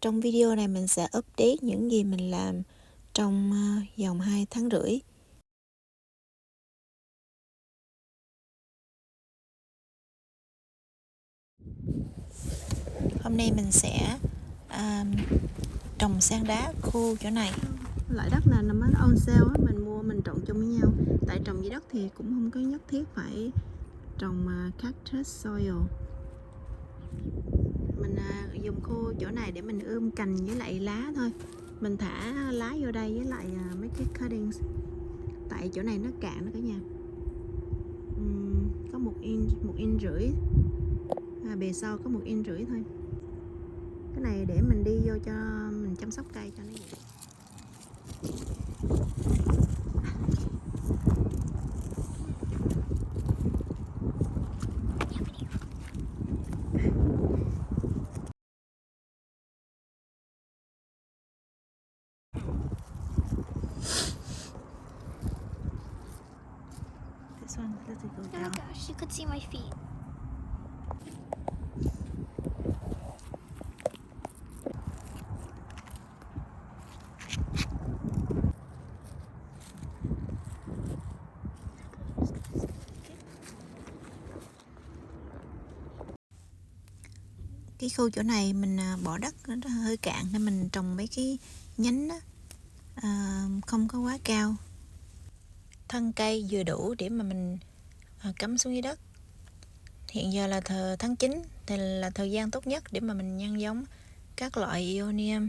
Trong video này mình sẽ update những gì mình làm trong vòng 2 tháng rưỡi. Hôm nay mình sẽ trồng san đá khô chỗ này. Loại đất này nằm ở on sale á, mình mua mình trộn chung với nhau. Tại trồng dưới đất thì cũng không có nhất thiết phải trồng cactus soil. Mình dùng khô chỗ này để mình ươm cành với lại lá thôi. Mình thả lá vô đây với lại mấy cái cuttings. Tại chỗ này nó cạn đó cả nhà. Có 1,5 inch, bề sau có 1,5 inch thôi. Cái này để mình đi vô cho mình chăm sóc cây cho nó vậy. This one doesn't go down. Oh gosh, you could see my feet. Cái khu chỗ này mình bỏ đất nó hơi cạn nên mình trồng mấy cái nhánh đó, không có quá cao. Thân cây vừa đủ để mà mình cắm xuống dưới đất. Hiện giờ là tháng 9 thì là thời gian tốt nhất để mà mình nhân giống các loại Ionium.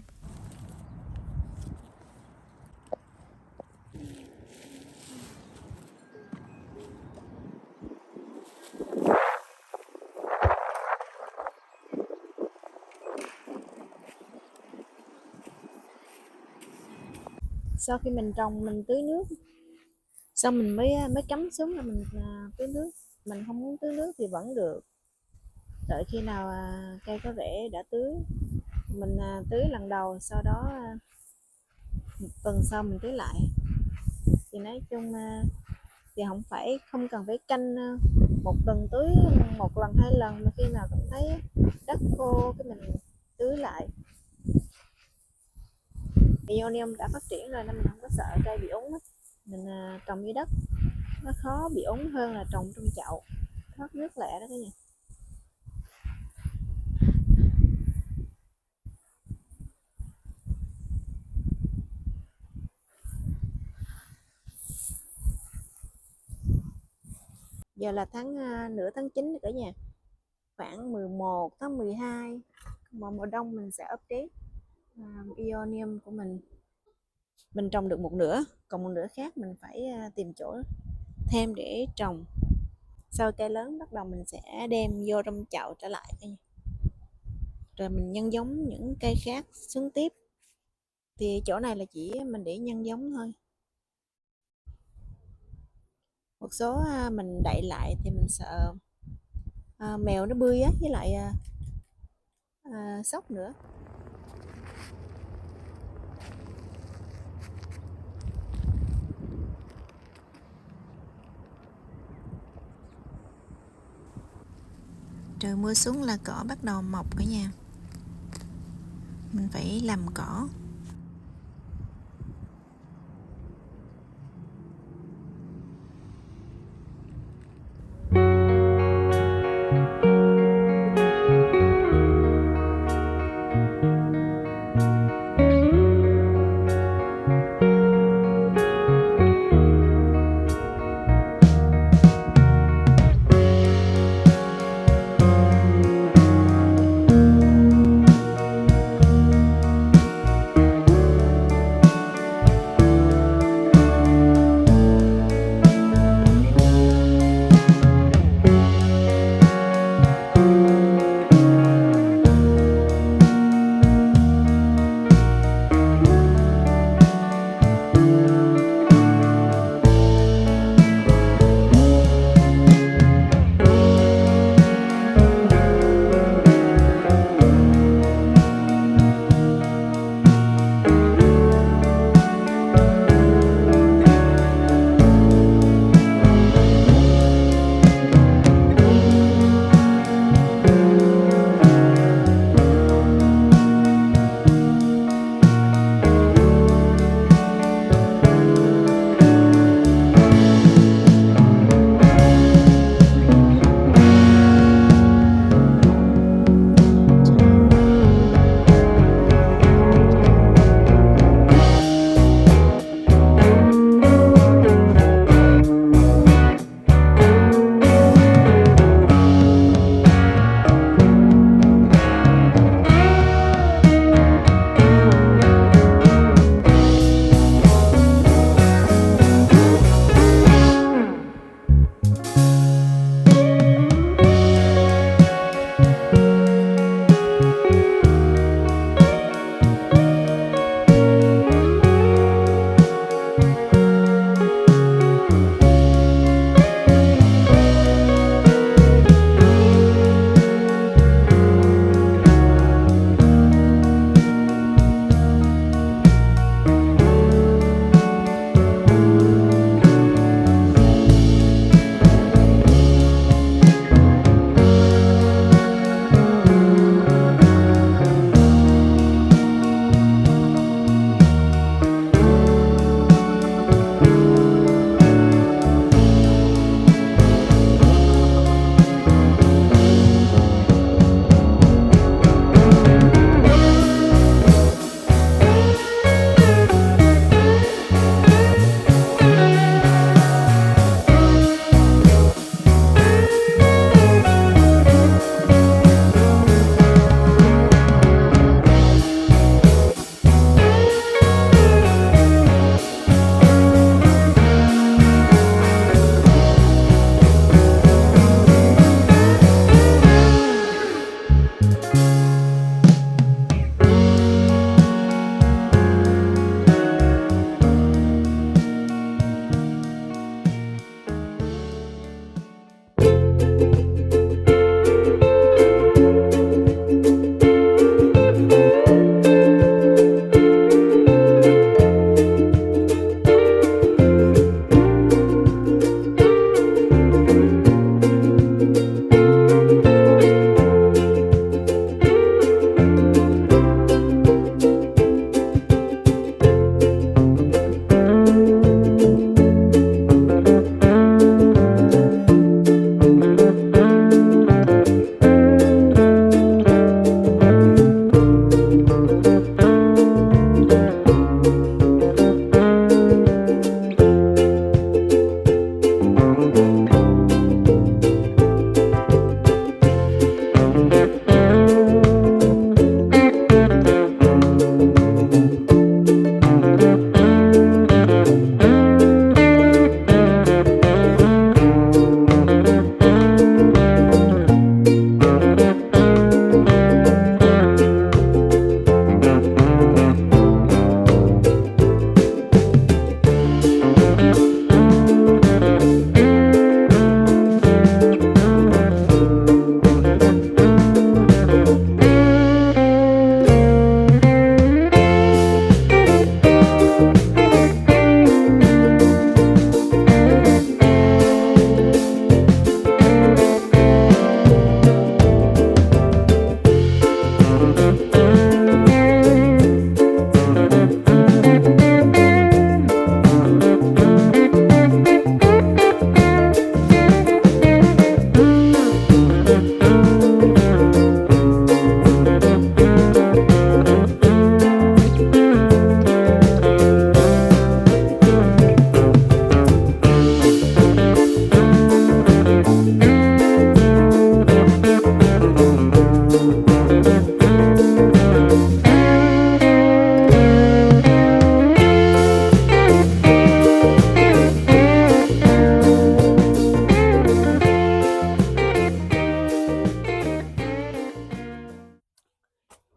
Sau khi mình trồng mình tưới nước, xong mình mới cắm xuống là mình tưới nước. Mình không muốn tưới nước thì vẫn được, đợi khi nào cây có rễ đã tưới. Mình tưới lần đầu, sau đó một tuần sau mình tưới lại. Thì nói chung thì không cần phải canh một tuần tưới một lần 2 lần, mà khi nào cảm thấy đất khô cái mình tưới lại. Ionium đã phát triển rồi nên mình không có sợ cây bị úng. Mình trồng dưới đất nó khó bị úng hơn là trồng trong chậu, thoát nước lẹ đó cả nhà. Giờ là nửa tháng 9 cả nhà, khoảng 11 tháng 12 mà mùa đông mình sẽ update Ionium của mình trồng được một nửa, còn một nửa khác mình phải tìm chỗ thêm để trồng. Sau cây lớn bắt đầu mình sẽ đem vô trong chậu trở lại cả nhà. Rồi mình nhân giống những cây khác xuống tiếp. Thì chỗ này là chỉ mình để nhân giống thôi. Một số mình đậy lại thì mình sợ mèo nó bươi á, với lại sóc nữa. Trời mưa xuống là cỏ bắt đầu mọc cả nhà. Mình phải làm cỏ.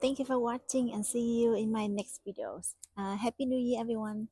Thank you for watching and see you in my next videos. Happy New Year, everyone.